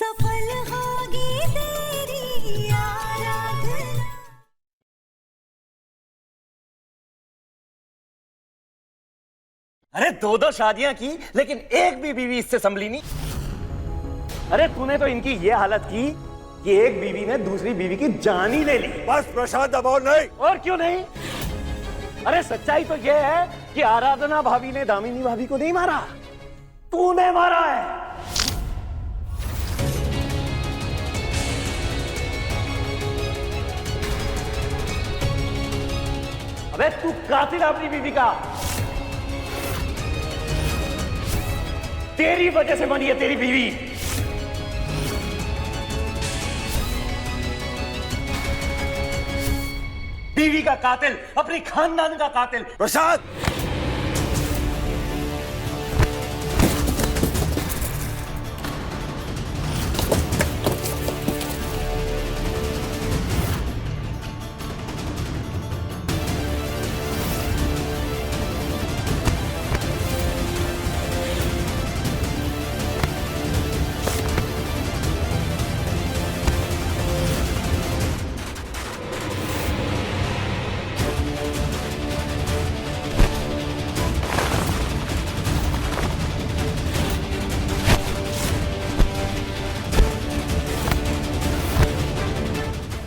सफल होगी तेरी आराधना। अरे दो दो शादियां की लेकिन एक भी बीवी इससे संभली नहीं। अरे तूने तो इनकी ये हालत की कि एक बीवी ने दूसरी बीवी की जान ही ले ली। बस प्रशांत, अब और नहीं। और क्यों नहीं? अरे सच्चाई तो यह है कि आराधना भाभी ने दामिनी भाभी को नहीं मारा, तूने मारा है। अबे तू कातिल अपनी बीवी का। तेरी वजह से बनी है तेरी बीवी। बीवी का कातिल, अपनी खानदान का कातिल। प्रशांत,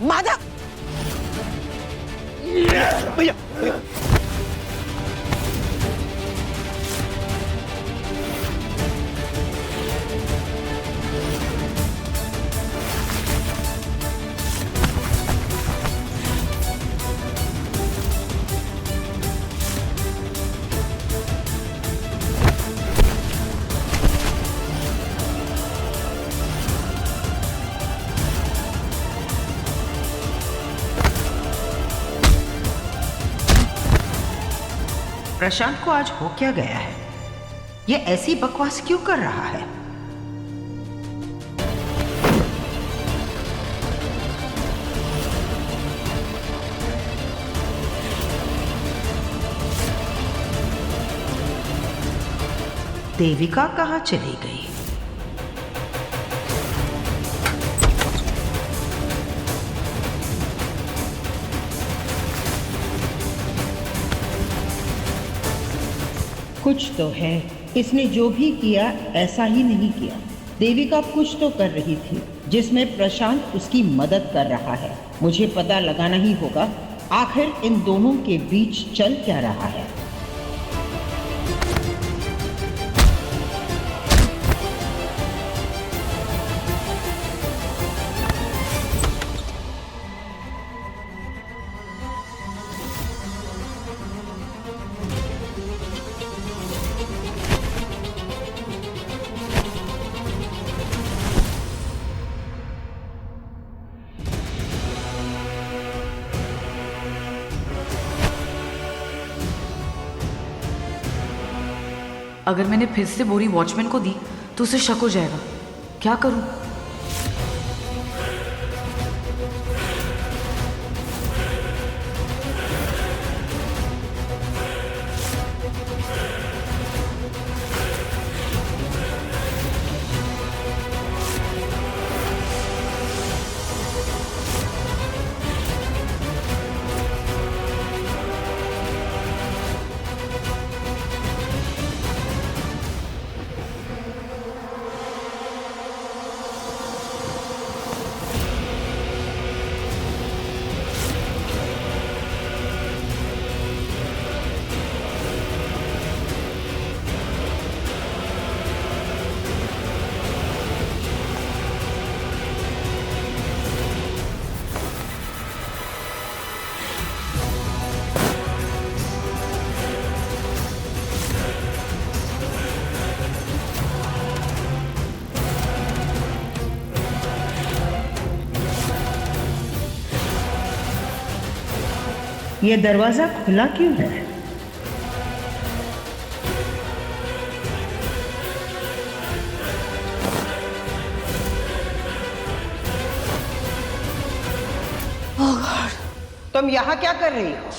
माधव, भैया प्रशांत को आज हो क्या गया है? ये ऐसी बकवास क्यों कर रहा है? देविका कहाँ चली गई? कुछ तो है, इसने जो भी किया ऐसा ही नहीं किया। देविका कुछ तो कर रही थी जिसमें प्रशांत उसकी मदद कर रहा है। मुझे पता लगाना ही होगा आखिर इन दोनों के बीच चल क्या रहा है। अगर मैंने फिर से बोरी वॉचमैन को दी तो उसे शक हो जाएगा। क्या करूं? ये दरवाजा खुला क्यों है? तुम यहाँ क्या कर रही हो?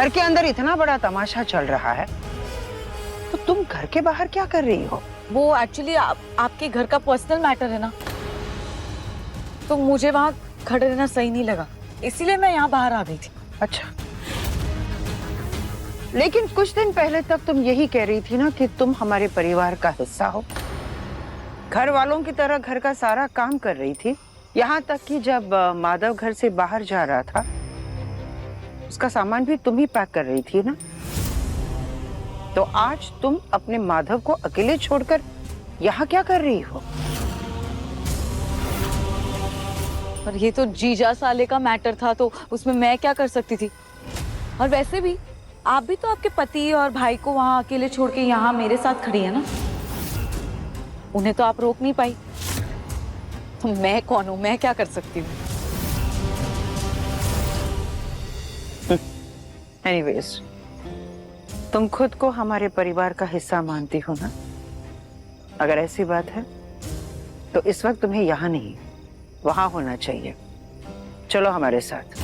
घर के अंदर इतना बड़ा तमाशा चल रहा है तो तुम घर के बाहर क्या कर रही हो? वो एक्चुअली आपके घर का पर्सनल मैटर है ना, तो मुझे वहाँ खड़े रहना सही नहीं लगा, इसीलिए मैं यहाँ बाहर आ गई थी। अच्छा, लेकिन कुछ दिन पहले तक तुम यही कह रही थी ना कि तुम हमारे परिवार का हिस्सा हो। घर वालों की तरह घर का सारा काम कर रही थी, यहाँ तक कि जब माधव घर से बाहर जा रहा था उसका सामान भी तुम ही पैक कर रही थी ना। तो आज तुम अपने माधव को अकेले छोड़कर यहाँ क्या कर रही हो? पर ये तो जीजा साले का मैटर था, तो उसमें मैं क्या कर सकती थी। और वैसे भी आप भी तो आपके पति और भाई को वहां अकेले छोड़ के यहाँ मेरे साथ खड़ी है ना, उन्हें तो आप रोक नहीं पाई, तो मैं कौन हूं, मैं क्या कर सकती हूँ। एनीवेज, तुम खुद को हमारे परिवार का हिस्सा मानती हो ना? अगर ऐसी बात है तो इस वक्त तुम्हें यहाँ नहीं वहां होना चाहिए। चलो हमारे साथ।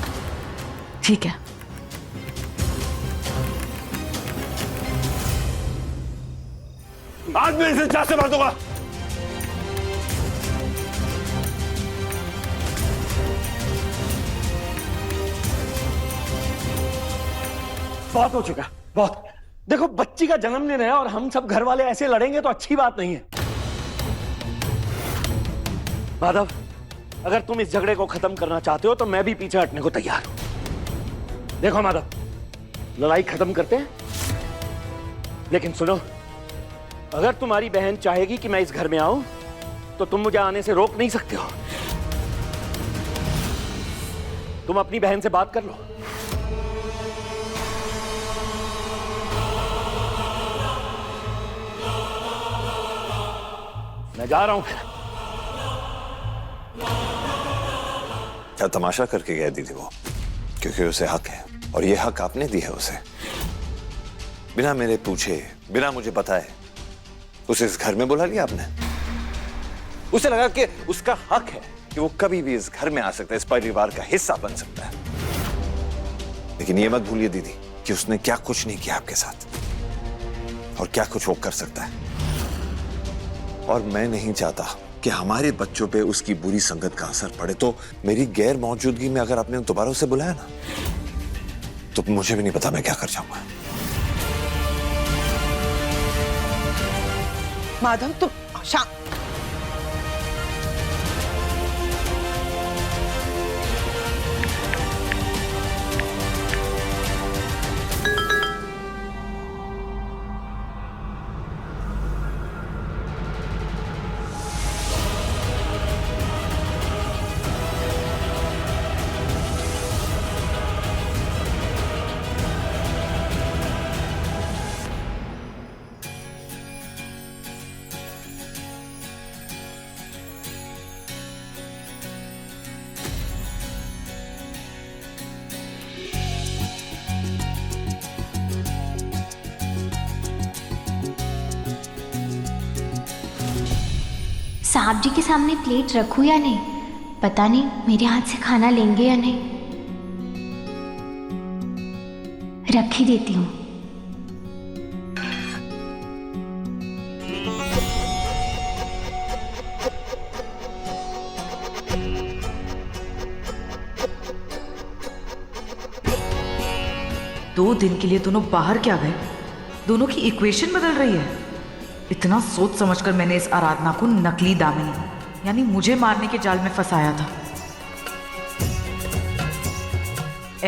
ठीक है। आज मैं इसे जान से मार दूंगा। बहुत हो चुका, बहुत। देखो, बच्ची का जन्मदिन है और हम सब घर वाले ऐसे लड़ेंगे तो अच्छी बात नहीं है। माधव, अगर तुम इस झगड़े को खत्म करना चाहते हो तो मैं भी पीछे हटने को तैयार हूं। देखो माधव, लड़ाई खत्म करते हैं, लेकिन सुनो, अगर तुम्हारी बहन चाहेगी कि मैं इस घर में आऊं तो तुम मुझे आने से रोक नहीं सकते हो। तुम अपनी बहन से बात कर लो। मैं जा रहा हूं। क्या तमाशा करके गया दीदी वो? क्योंकि उसे हक है और ये हक आपने दी है उसे। बिना मेरे पूछे, बिना मुझे बताए उसे इस घर में बुला लिया आपने। उसे लगा कि उसका हक है कि वो कभी भी इस घर में आ सकता है, इस परिवार का हिस्सा बन सकता है। लेकिन ये मत भूलिए दीदी कि उसने क्या कुछ नहीं किया आपके साथ और क्या कुछ वो कर सकता है। और मैं नहीं चाहता कि हमारे बच्चों पे उसकी बुरी संगत का असर पड़े। तो मेरी गैर मौजूदगी में अगर आपने दोबारा उसे बुलाया ना, तो मुझे भी नहीं पता मैं क्या कर जाऊंगा। माधव, तुम शांत। साहब जी के सामने प्लेट रखूं या नहीं, पता नहीं मेरे हाथ से खाना लेंगे या नहीं। रख ही देती हूँ। दो दिन के लिए दोनों बाहर क्या गए? दोनों की इक्वेशन बदल रही है। इतना सोच समझकर मैंने इस आराधना को नकली दामिनी यानी मुझे मारने के जाल में फंसाया था।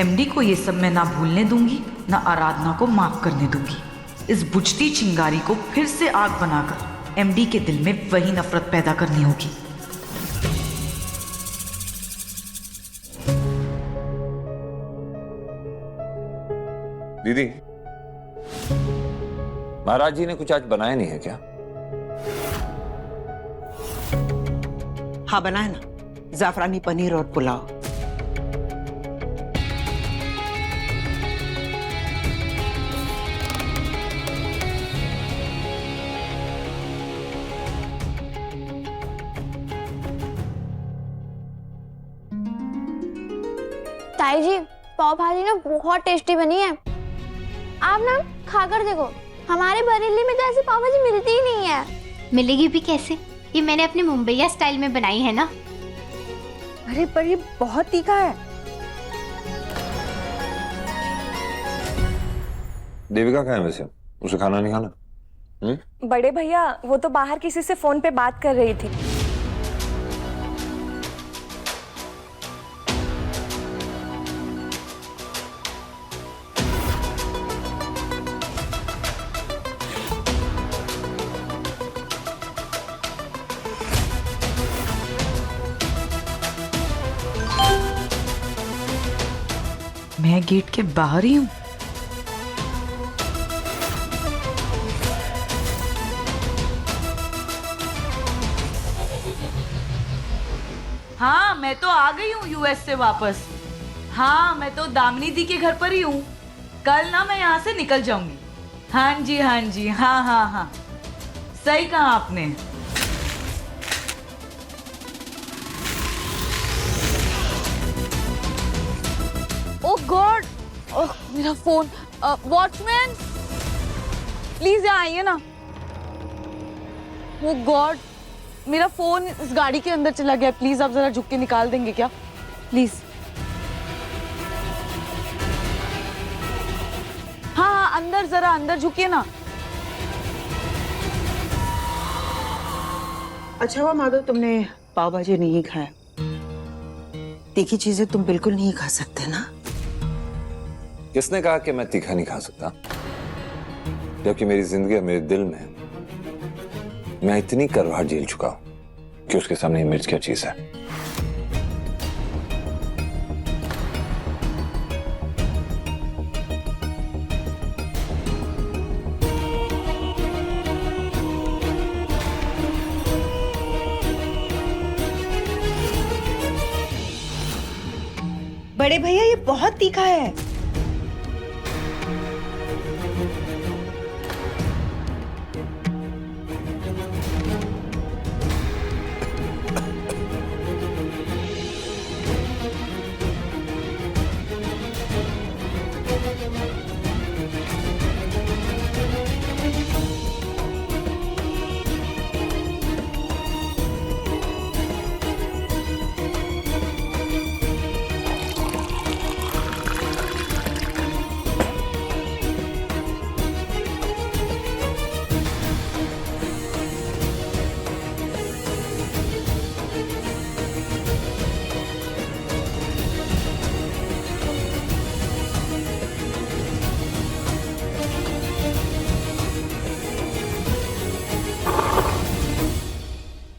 एमडी को ये सब मैं ना भूलने दूंगी, ना आराधना को माफ करने दूंगी। इस बुझती चिंगारी को फिर से आग बनाकर एमडी के दिल में वही नफरत पैदा करनी होगी। दीदी, महाराज जी ने कुछ आज बनाया नहीं है क्या? हाँ, बनाए ना, जाफरानी पनीर और पुलाव। ताई जी, पाव भाजी ना बहुत टेस्टी बनी है। आप ना खाकर देखो, हमारे बरेली में तो ऐसी पाव भाजी मिलती ही नहीं है। मिलेगी भी कैसे? ये मैंने अपने मुंबईया स्टाइल में बनाई है ना। अरे पर ये बहुत तीखा है। देविका कहाँ है वैसे? उसे खाना नहीं खाना? बड़े भैया वो तो बाहर किसी से फोन पे बात कर रही थी। मैं गेट के बाहर ही हूँ। हाँ मैं तो आ गई हूँ यूएस से वापस। हाँ मैं तो दामिनी दी के घर पर ही हूँ। कल ना मैं यहाँ से निकल जाऊंगी। हाँ जी हाँ जी, हाँ हाँ हाँ, सही कहा आपने। ओह गॉड, ओह मेरा फोन। वॉचमैन प्लीज यहाँ आइए ना। ओह गॉड, मेरा फोन इस गाड़ी के अंदर चला गया। प्लीज आप जरा झुक के निकाल देंगे क्या, प्लीज। हाँ हाँ अंदर, जरा अंदर झुकिए ना। अच्छा हुआ माधव तुमने पाव भाजी नहीं खाया। तीखी चीजें तुम बिल्कुल नहीं खा सकते ना। किसने कहा कि मैं तीखा नहीं खा सकता? जबकि मेरी जिंदगी और मेरे दिल में मैं इतनी करवाहट झेल चुका हूं कि उसके सामने मिर्च क्या चीज है। बड़े भैया ये बहुत तीखा है।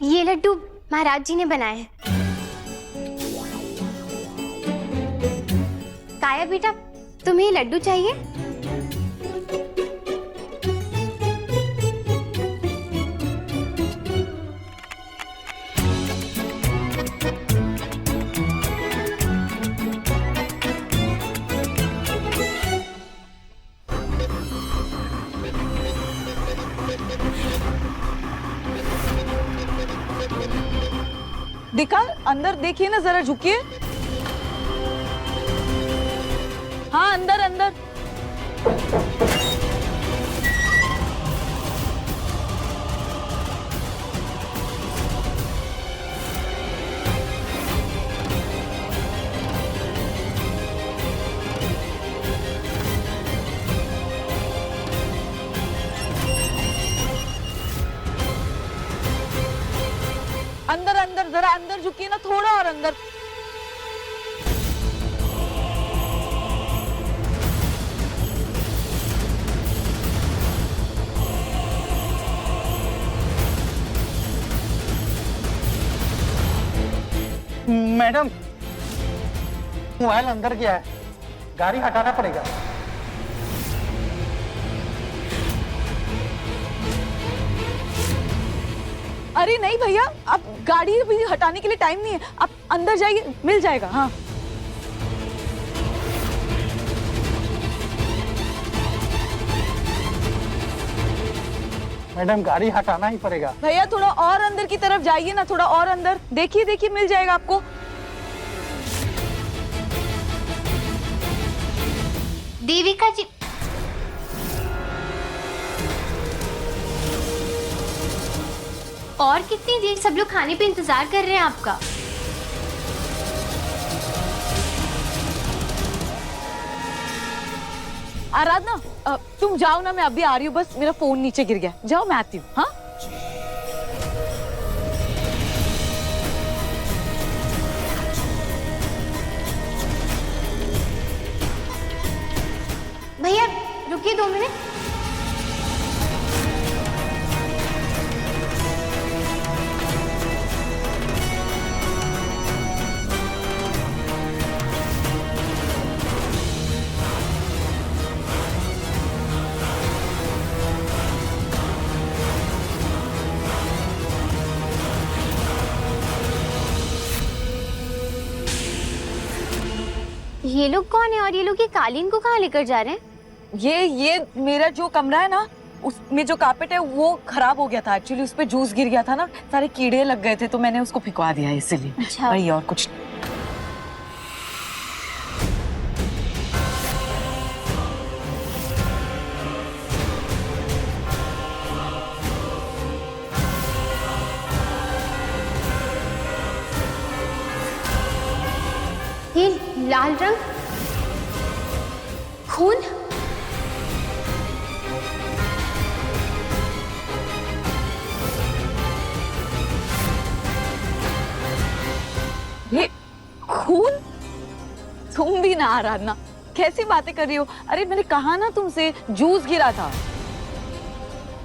ये लड्डू महाराज जी ने बनाए हैं। काया बेटा, तुम्हें ये लड्डू चाहिए? दिखा, अंदर देखिए ना, जरा झुकिए। हाँ अंदर अंदर। अंदर अंदर, जरा अंदर झुकिए ना, थोड़ा और अंदर। मैडम मोबाइल अंदर गया है, गाड़ी हटाना पड़ेगा। अरे नहीं भैया, अब गाड़ी भी हटाने के लिए टाइम नहीं है, आप अंदर जाइए, मिल जाएगा। हाँ मैडम गाड़ी हटाना ही पड़ेगा। भैया थोड़ा और अंदर की तरफ जाइए ना, थोड़ा और अंदर देखिए, देखिए मिल जाएगा आपको। देविका जी, और कितनी देर, सब लोग खाने पे इंतजार कर रहे हैं आपका। आराधना तुम जाओ ना, मैं अभी आ रही हूँ, बस मेरा फोन नीचे गिर गया। जाओ, मैं आती हूँ। हाँ भैया रुकिए 2 मिनट। ये लोग कौन है और ये लोग ये कालीन को कहाँ लेकर जा रहे हैं? ये मेरा जो कमरा है ना, उसमें जो कार्पेट है वो खराब हो गया था। एक्चुअली उस पे जूस गिर गया था ना, सारे कीड़े लग गए थे, तो मैंने उसको फिकवा दिया इसीलिए। अच्छा। वही, और कुछ। ये लाल रंग, खून। ये खून? तुम भी ना आराधना, कैसी बातें कर रही हो? अरे मैंने कहा ना तुमसे, जूस गिरा था।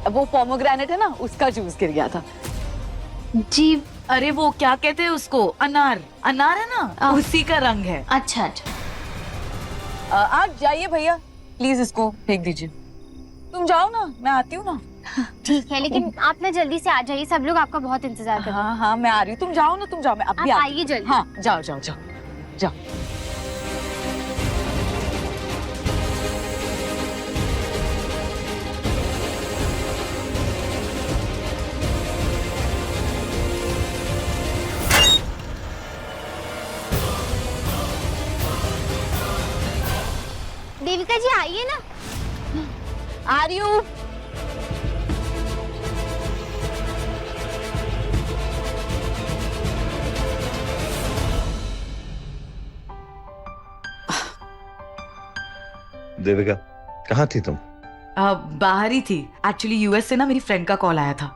वो पोमोग्रेनेट है ना, उसका जूस गिर गया था। जी। अरे वो क्या कहते हैं उसको, अनार। अनार है ना, उसी का रंग है। अच्छा अच्छा। आप जाइए भैया, प्लीज इसको फेंक दीजिए। तुम जाओ ना, मैं आती हूँ ना। ठीक है, लेकिन आप ना जल्दी से आ जाइए, सब लोग आपका बहुत इंतजार कर रहे हैं। हाँ हाँ, मैं आ रही हूँ, तुम जाओ ना, तुम जाओ, मैं अभी आप आइए जल्दी। हाँ, जाओ जाओ जाओ जाओ। देविका जी आइए ना। आ रही हूँ। देविका, कहाँ थी तुम? बाहर ही थी। एक्चुअली यूएस से ना मेरी फ्रेंड का कॉल आया था।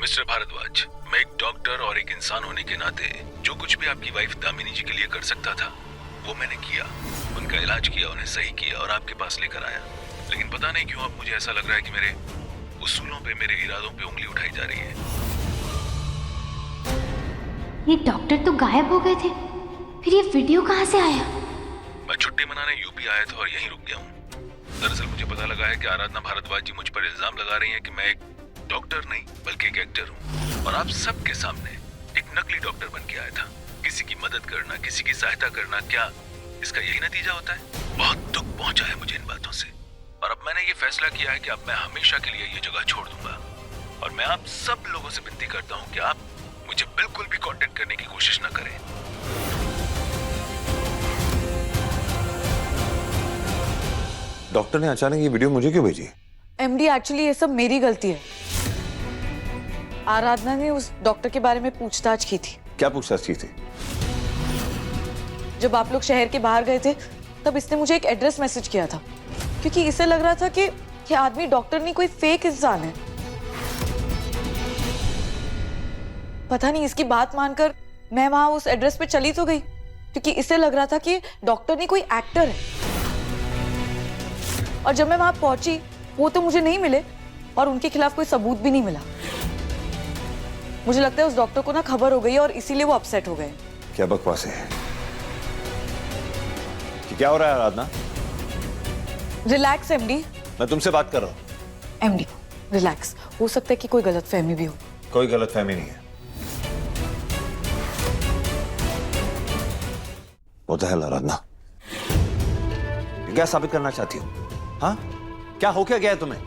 मिस्टर भारद्वाज, मैं एक डॉक्टर और एक इंसान होने के नाते जो कुछ भी आपकी वाइफ दामिनी जी के लिए कर सकता था वो मैंने किया। उनका इलाज किया, उन्हें सही किया और आपके पास लेकर आया। लेकिन पता नहीं क्यों अब मुझे ऐसा लग रहा है कि मेरे उसूलों पे, मेरे इरादों पे उंगली उठाई जा रही है। ये डॉक्टर तो गायब हो गए थे, फिर ये वीडियो कहाँ से आया? मैं छुट्टी मनाने यूपी आया था और यहीं रुक गया हूँ। दरअसल मुझे पता लगा है कि आराधना भारद्वाज जी मुझ पर इल्जाम लगा रही हैं कि मैं एक डॉक्टर नहीं बल्कि एक एक्टर हूँ, और आप सबके सामने एक नकली डॉक्टर बन के आया था। किसी की मदद करना, किसी की सहायता करना, क्या इसका यही नतीजा होता है? बहुत दुख पहुंचा है मुझे इन बातों से, और अब मैंने ये फैसला किया है कि अब मैं हमेशा के लिए ये जगह छोड़ दूंगा। और मैं आप सब लोगों से विनती करता हूँ कि आप मुझे बिल्कुल भी कांटेक्ट करने की कोशिश न करें। डॉक्टर ने अचानक ये वीडियो मुझे क्यों भेजी? एमडी, एक्चुअली ये सब मेरी गलती है। आराधना ने उस डॉक्टर के बारे में पूछताछ की थी। क्या पूछताछ की थी? जब आप लोग शहर के बाहर गए थे तब इसने मुझे एक एड्रेस मैसेज किया था, क्योंकि इसे लग रहा था कि ये आदमी डॉक्टर नहीं, कोई फेक इंसान है। पता नहीं इसकी बात मानकर मैं वहां उस एड्रेस पे चली तो गई क्योंकि इसे लग रहा था कि डॉक्टर नहीं कोई एक्टर है। और जब मैं वहां पहुंची वो तो मुझे नहीं मिले और उनके खिलाफ कोई सबूत भी नहीं मिला। मुझे लगता है उस डॉक्टर को ना खबर हो गई और इसीलिए वो अपसेट हो गए। क्या बकवास है? कि क्या हो रहा है आराधना? Relax MD. मैं तुमसे बात कर रहा हूं। एमडी रिलैक्स, हो सकता है कि कोई गलतफहमी भी हो। कोई गलतफहमी नहीं है। वो तो है आराधना, क्या साबित करना चाहती हो? हाँ, क्या हो क्या गया है तुम्हें?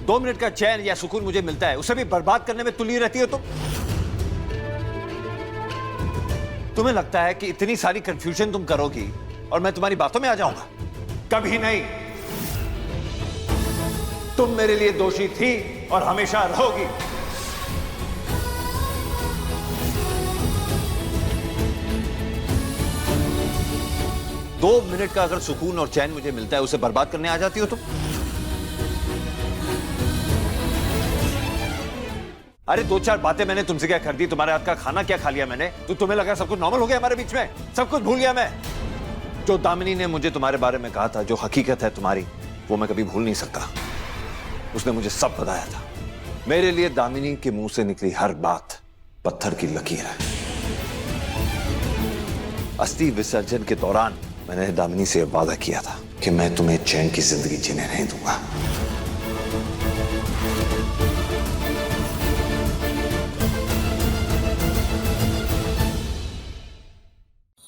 2 मिनट का चैन या सुकून मुझे मिलता है, उसे भी बर्बाद करने में तुली रहती हो तुम। तुम्हें लगता है कि इतनी सारी कंफ्यूजन तुम करोगी और मैं तुम्हारी बातों में आ जाऊंगा? कभी नहीं। तुम मेरे लिए दोषी थी और हमेशा रहोगी। दो मिनट का अगर सुकून और चैन मुझे मिलता है, उसे बर्बाद करने आ जाती हो तुम। अरे 2-4 बातें मैंने तुमसे क्या कर दी? तुम्हारे हाथ का खाना क्या खा लिया मैंने? तो तुम्हें लगा सब कुछ नॉर्मल हो गया हमारे बीच में? सब कुछ भूल गया मैं? जो दामिनी ने मुझे तुम्हारे बारे में कहा था, जो हकीकत है तुम्हारी, वो मैं कभी भूल नहीं सकता। उसने मुझे सब बताया था। मेरे लिए दामिनी के मुंह से निकली हर बात पत्थर की लकीर है। अस्थि विसर्जन के दौरान मैंने दामिनी से वादा किया था कि मैं तुम्हें चैन की जिंदगी जीने नहीं दूंगा।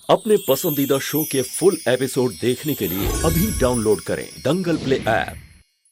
अपने पसंदीदा शो के फुल एपिसोड देखने के लिए अभी डाउनलोड करें दंगल प्ले ऐप।